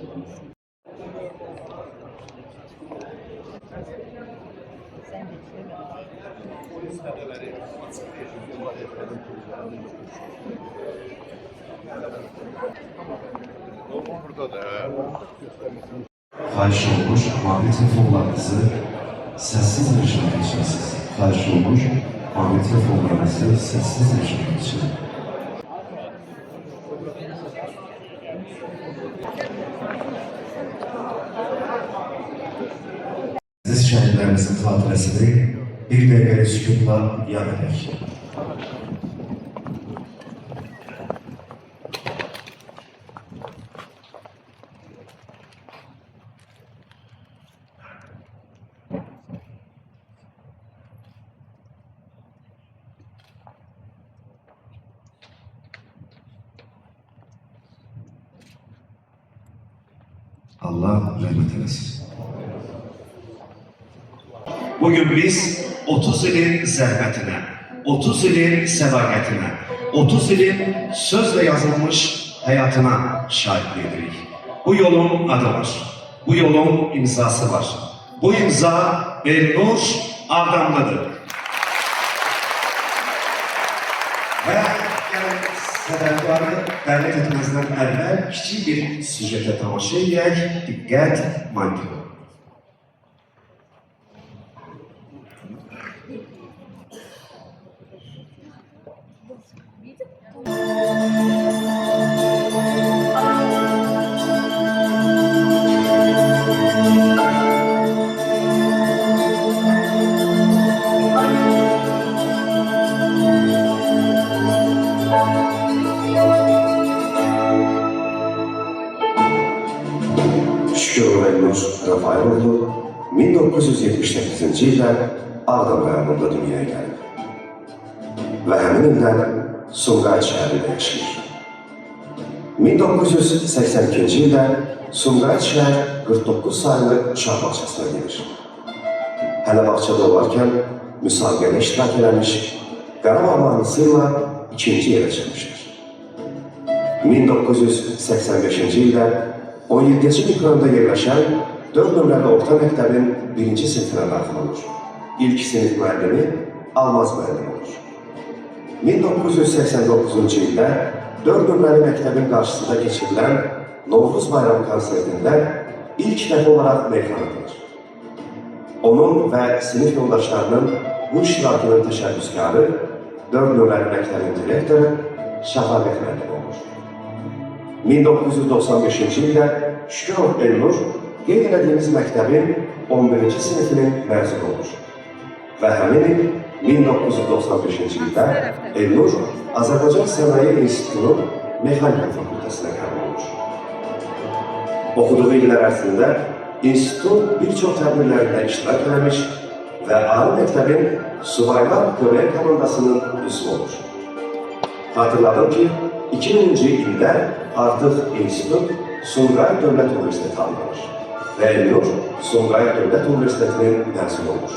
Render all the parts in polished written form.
Xahiş olmuş, mavi telefonlarınızı sessiz rejime geçirsiniz. Xahiş olmuş, mavi telefonlarınızı sessiz rejime geçirin. Aziz şehitlerimizin hatıresini bir dakika sükutla yad edek. Allah rahmet eylesin. Bugün biz 30 ilin zəhmətinə, 30 ilin sədaqətinə, 30 ilin sözle yazılmış hayatına şahitlik edirik. Bu yolun adı var, bu yolun imzası var. Bu imza Elnur Ağdamlıdır. Ve sədaqələri dəvət etməzdən əvvəl kiçik bir süjetə tamaşa edək, diqqət, mantığı. Şükür Elnur Rafailoğlu 1978-ci ildə Ağdam rayonunda dünyaya gəlib və həmin ildən Sumqayıt şəhərində yaşayır. 1982-ci ildə Sumqayıt şəhər 49 sayılı uşaq bağçasına gelir. Hələ bağçada olarkən müsabiqədə iştirak eləmiş, Qarabağ mahnısıyla ikinci yerə çıxmışdır. 1985-ci ildə 17-ci mikronda yerləşən 4 nömrəli orta məktəbin 1-ci sinifinə daxil olur. İlk sinif müəllimi Almaz müəllim olur. 1989-cu ildə 4 nömrəli məktəbin qarşısında keçirilən Novruz bayramı konsertində ilk dəfə olaraq meyxana atılır. Onun və sinif yoldaşlarının bu iştirakının təşəbbüskarı 4 nömrəli məktəbin direktoru Şəfaqət müəllim olur. 1995-ci ildə Şükürov Elnur qeyd elədiyimiz məktəbin 11-ci sinifinin məzunu olur. Və həmin il 1995-ci ildə Elnur Azərbaycan Sənaye İnstitutunun Mexanika Fakültəsinə qəbul olur. Oxuduğu illər ərzində institutun bir çox tədbirlərində iştirak eləmiş və ali məktəbin Subaylar Kömək komandasının üzvü olur. Hatırladım ki, 2000-ci ildə artıq institut Sumqayıt Dövlət Universiteti alınır və Elnur Sumqayıt Dövlət Universitetinin məzunu olur.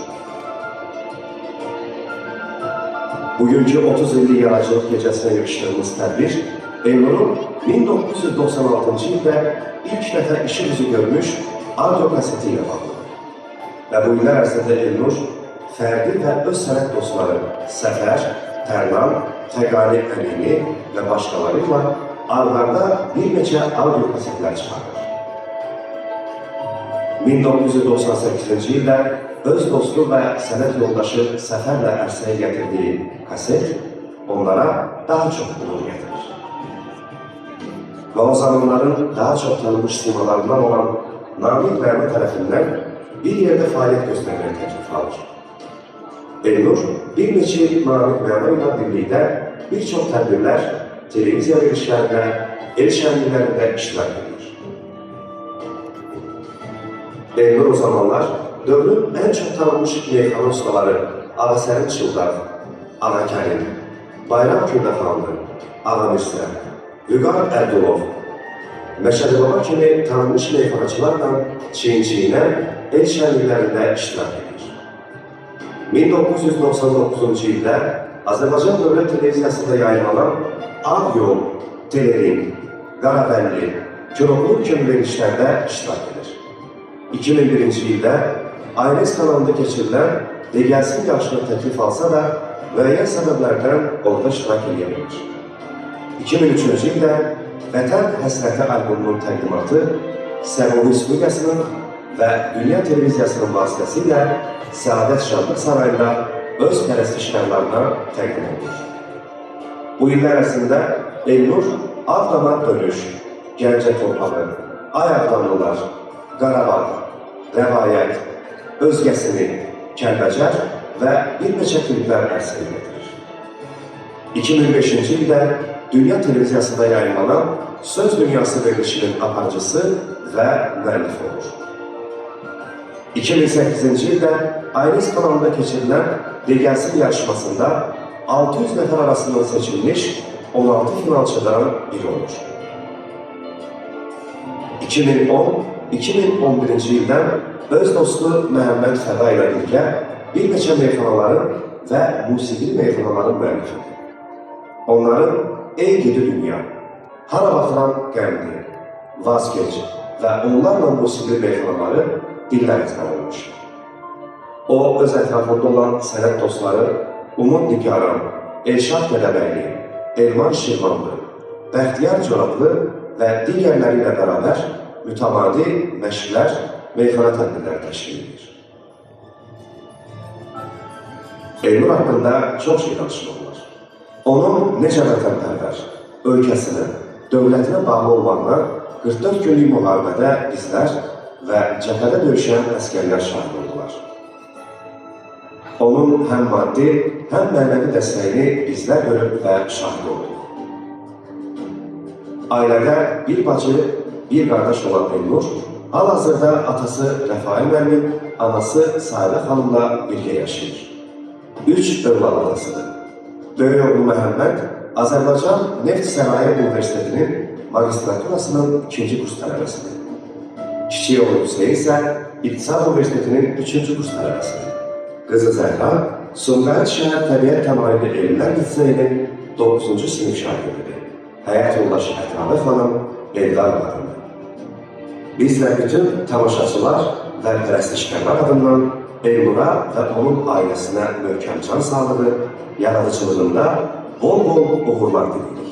Bugünkü 30 illik yaradıcılıq gecəsinə yığışdığımız tədbir Elnur'un 1996-cı ildə ilk dəfə işi yüzü görmüş audio kaseti ilə bağlıdır. Və bu illər ərzində Elnur fərdi və öz sənət dostları Səfər, Tərlan, Təqani Əmini və başqalarıyla aralarda bir neçə audio kasetlər çıxarır. 1998-ci ildə öz dostu və sənət yoldaşı Səfərlə ərsəyə gətirdiyi kaset onlara daha çox uğur gətirir. Və o zamanların daha çox tanınmış simalarından olan Namiq Rəhmə tərəfindən bir yerdə fəaliyyət göstərmək təklif alır. Elnur bir neçə Namiq Rəhmə ilə birlikdə bir çox tədbirlər, televiziya verilişlərində, el şənliklərində iştirak edir. Elnur o zamanlar dövrün ən çox tanınmış meyxana ustaları Ağasərin Çıldar, Ağa Kərim, Bayram Kürdəxanlı, Ağa Mirsə, Vüqar Ərdulov, Məşədi Baba kimi tanınmış meyxanaçılarla çiyin-çiyinə el şənliklərində iştirak edir. 1999-cu ildə Azərbaycan Dövlət Televiziyasında yayınlanan Ağ Yol, Telerin, Qaravəlli, Kinoklub kimi verilişlərdə iştirak edir. 2001-ci ildə Aynes kanalında keçirilən De Gəlsin yarışına təklif alsa da, müəyyən səbəblərdən orada iştirak edə bilir. 2003-cü ildə Vətən Həsrəti albomunun təqdimatı Səbuhi Respublikasının və Dünya Televiziyasının vasitəsilə Səadət Şadlıq Sarayında öz pərəstişkarlarına təqdim olunur. Bu illər ərzində Elnur Ağdam'a Dönüş, Gəncə Torpağı, Ayaqdanlılar, Qarabağ, Rəvayət, Özgəsini, Kəlbəcər və bir neçə kliplər ərsəyə getirir. 2005-ci ildə Dünya Televiziyasında yayınlanan Söz Dünyası verilişinin aparıcısı və müəllifi olur. 2008-ci ildə Aynes kanalında keçirilən De Gəlsin yarışmasında 600 nəfər arasından seçilmiş 16 finalçıdan biri olur. 2010-2011-ci ildən öz dostu Məhəmməd Fəda ilə birgə bir neçə meyxanaların və musiqili meyxanaların müəllifidir. Onların Ey Gidi Dünya, Hara Baxıran Qəmdi, Vazgeç və onlarla musiqili meyxanaları dillər ezbər olmuş. O, öz ətrafında olan sənət dostları Umud Nigaran, Elşad Qədəbəyli, Elman Şirvanlı, Bəxtiyar Corablı və digərləri ilə bərabər mütəmadi məşqlər, meyxana tədbirləri təşkil edir. Elnur haqqında çox şey danışılırlar. Onun necə vətənpərvər, ölkəsinə, dövlətinə bağlı olmaqla 44 günlük müharibədə bizlər və cəbhədə döyüşən əskərlər şahid oldular. Onun həm maddi, həm mənəvi dəstəyini bizlər görüb və şahid olduq. Ailədə bir bacı, bir qardaş olan Elnur, hal-hazırda atası Rəfai müəllim, anası Sahilə xanımla birgə yaşayır. 3 övlad adasıdır. Böyük oğlu Məhəmməd Azərbaycan Neft Sənaye Universitetinin magistraturasının 2-ci kurs tələbəsidir. Kiçik oğlu Hüseyin isə İqtisad Universitetinin 3-cü kurs tələbəsidir. Qızı Zəhra Sumqayıt şəhər Təbiət Təmayüllü Elmlər Liseyinin 9-cu sinif şagirdidir. Həyat yoldaşı Ətrabə xanım Eldar qadındır. Bizlə bütün tamaşaçılar və pərəstişkarlar adından Elnura və onun ailəsinə möhkəm can sağlığı, yaradıcılığında bol-bol uğurlar dilirik.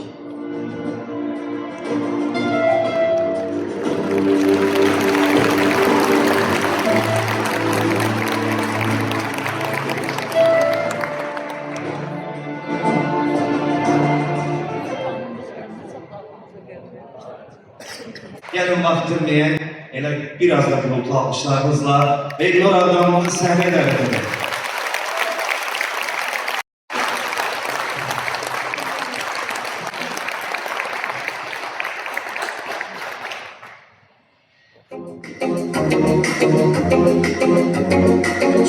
Gəlin vaxtırmayın, elə biraz da bulutlu almışlarınızla Elnur Ağdam'ı səhnəyə dəvət edir.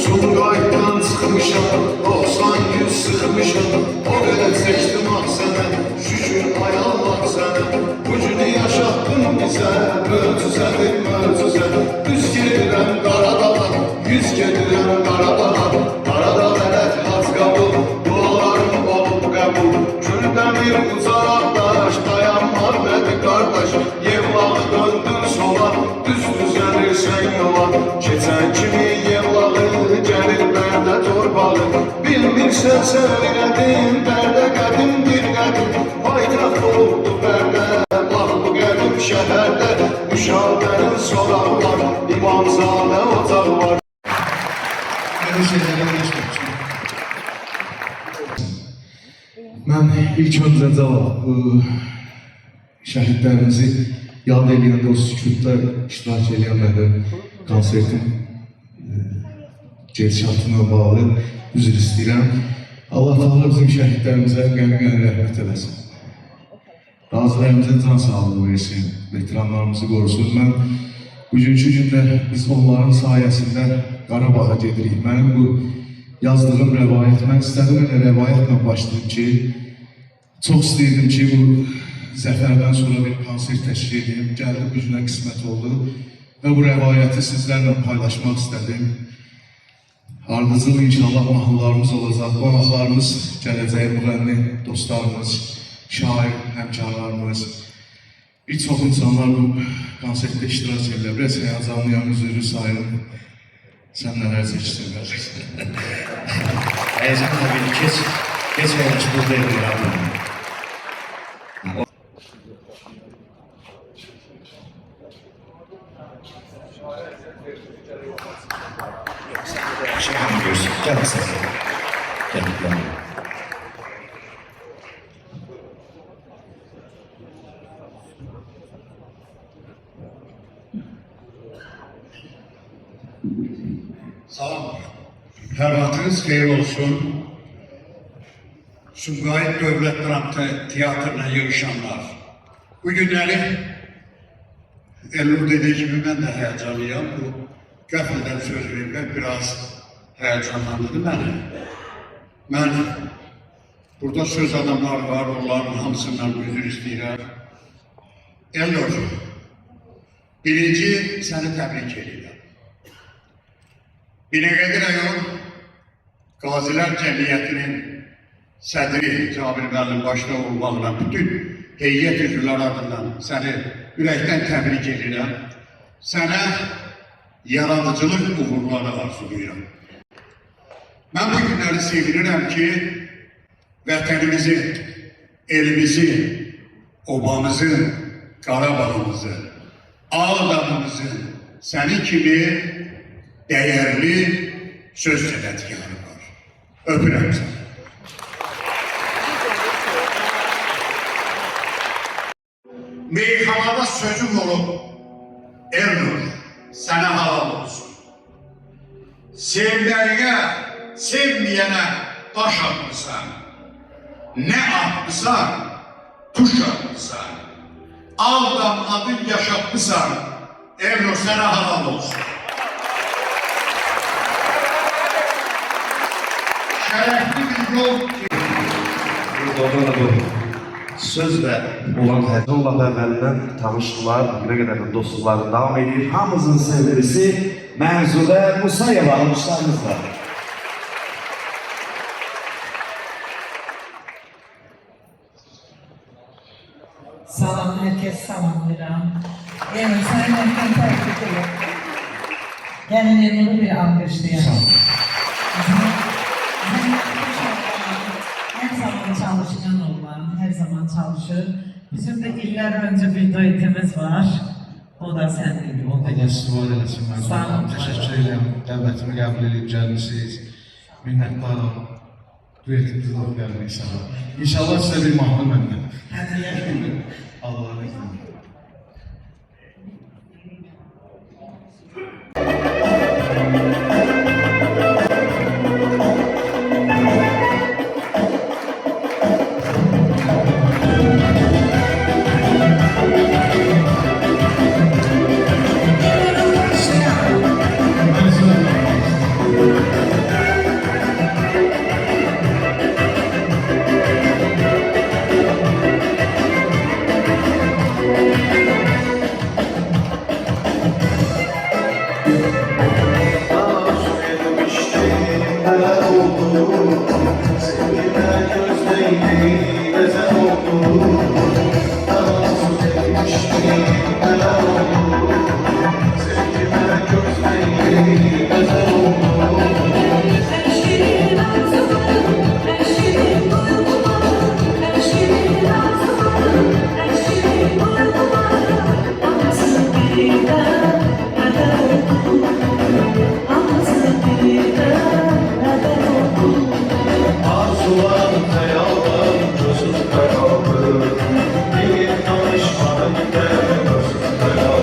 Sumqayıtdan çıxmışam, 90-100 sıxmışam, o qədər çəkdim ah sənə, şükür ayağım sənə. Bu günü yaşatdın bizə, möcüzədir möcüzə. Üz gedirəm Qaradağa, yüz gedirəm Qaradağa, Qaradağ ələt haz qabul, dualarım olub qəbul. Kürdəmir ucaqdaş, dayanmaz nədir qardaş, yevlağı döndür sola, düz düzəlirsən yola. Keçən kimi yevlağı gəlir bərdə torbalı, bilmirsən sən elədin, bərdə qədimdir qədim, paytaxt olubdu bərdə, bax bu qədim şəhərdə, müşahibənin sorağı var, İmamzadə otaq var. Belə şeylərə geçməmişəm. Mən ilk öncə şəhidlərimizi yad eləyəndə o sükutda iştirak eləyən mənim konsertin gedişatına bağlı üzr istəyirəm. Allah Teala bizim şəhidlərimizə qəni-qəni rəhmət eləsin. Qazilərimizə can sağlığı versin, veteranlarımızı qorusun. Mən bugünkü gündə biz onların sayəsində Qarabağa gedirik. Mənim bu yazdığım rəvayət, mən istədim elə rəvayətlə başlayayım ki, çox istəyirdim ki, bu zəfərdən sonra bir konser təşkil edeyim, gəldi bu günə qismət oldu və bu rəvayəti sizlərlə paylaşmaq istədim. Ardıcıl inşallah mahnılarımız olacaq, qonaqlarımız gələcək, müğənni dostlarımız, şair həmkarlarımız. Bir çox insanlar bu konsertdə iştirak edirlər. Biraz həyəcanlıyam, üzrlü sayın. Sən nələr seçdin? Heyecan tabii geç aymış buradayım ya. Şey yapıyorsun, gel sen. Gel. Salam. Hər vaxtınız xeyir olsun. Sumqayıt Dövlət Dram Teatrına yığışanlar. Bu günləri Elnur dediği gibi mən də həyəcanlıyam. Bu qəfildən söz verirlər, biraz həyəcanlandırdı məni. Mən burada söz adamlar var, onların hamısından üzr istəyirəm. Elnur, birinci səni təbrik edirəm. Binəqədi rayon Qazilər Cəmiyyətinin sədri Cabir müəllim başda olmaqla bütün heyət üzvləri adından səni ürəkdən təbrik edirəm. Sənə yaradıcılıq uğurları arzulayıram. Mən bu günləri sevinirəm ki, vətənimizi, elimizi, obamızı, Qarabağımızı, Ağdamımızı sənin kimi değerli söz sənətkarı var. Öpürəm səni. Meyxanada sözüm olub, Elnur, sənə halal olsun. Sevməyinə, sevməyənə daş atmısan, nə atmısan, tuş atmısan, Ağdam adın yaşatmısan, Elnur sənə halal olsun. Şərəfli bir yol ki, Doğru bu. Sözlə olan həyəcanla əvvəldən tanışdılar, bugünə qədər də dostluqları davam edir. Hamımızın sevgilisi Mənzurə Musayeva almışlarımızla. Salam, herkes salamlayıram. Yani sen erken tebrik ederim. Gelin Elnur'u bir alkışlayalım. Her zaman çalışkan olan, her zaman çalışır. Bizim de iller önce bir duetimiz var. O da senin. Ondan istifadə eləsin mən. Sağ olun. Təşəkkür edirəm. Dəvətimi qəbul edib gəlmisiniz. Minnətdaram. Duetimizdə də gəlmək inşallah. İnşallah sizə bir mahnı məndən. Hediye. Allah'a emanet. Arzular, hayallar, gözüm kararlı. Bir tanışmanın gözüm kararlı.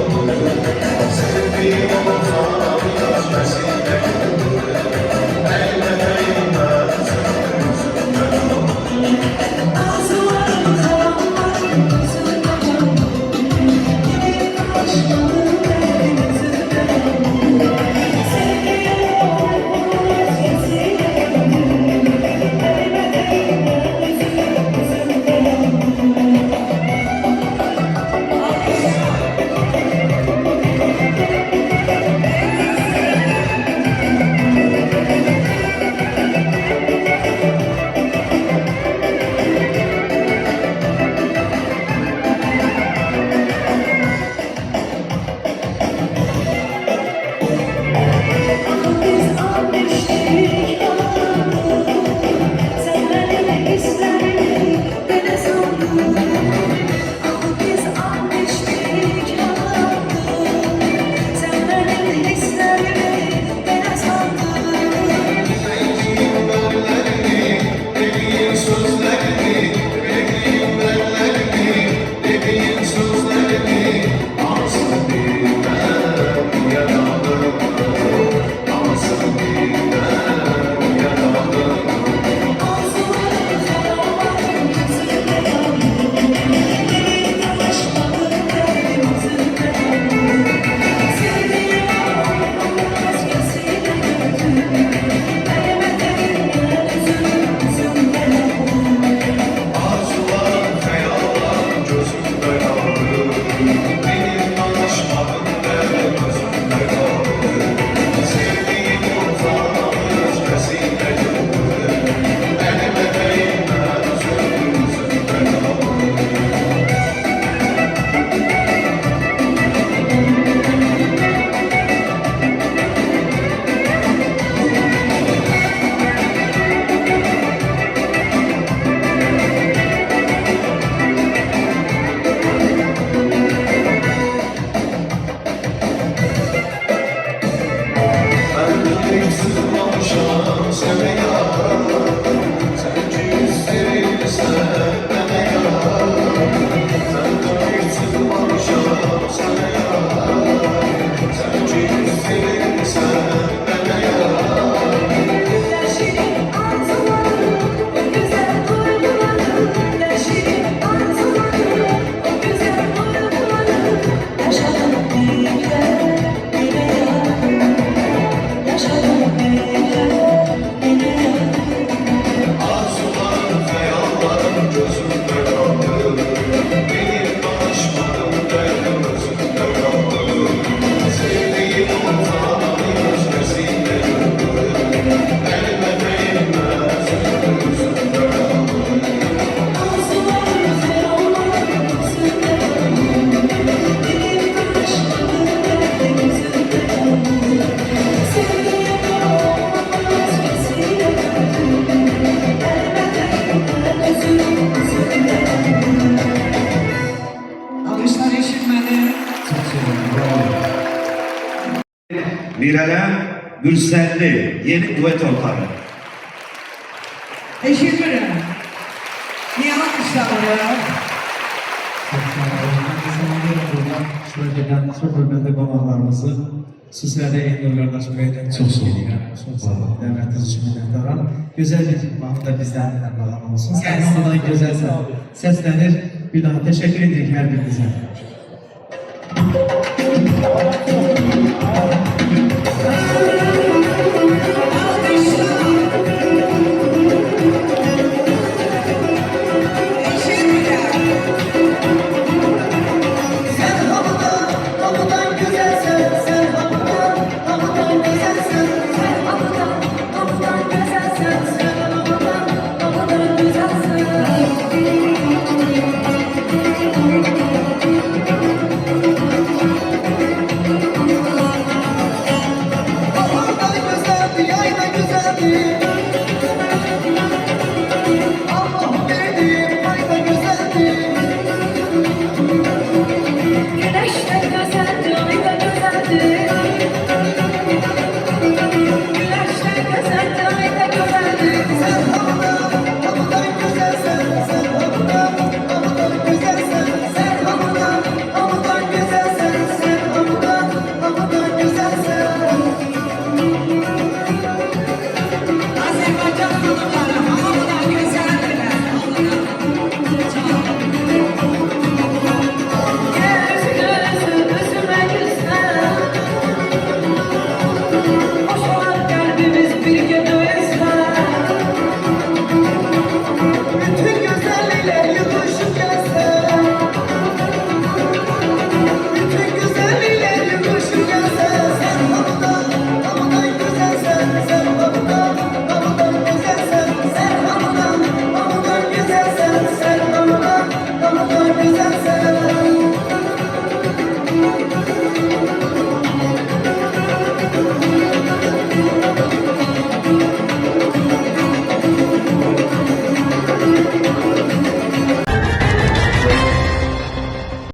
Mirələm Gülsəlli yeni duet ortağı. Teşekkür ederim. Niye alkışlanıyor? Şöyle çok hürmetli qonaqlarımızı sizlərə Elnur qardaş bəydən çox sevirəm. Çox sağ olun. Dəvətiniz üçün minnətdaram. Gözəl bir mahnı da bizdən məqam olsun. Səhnədən gözəl səslənir. Bir daha təşəkkür edirik hər birinizə.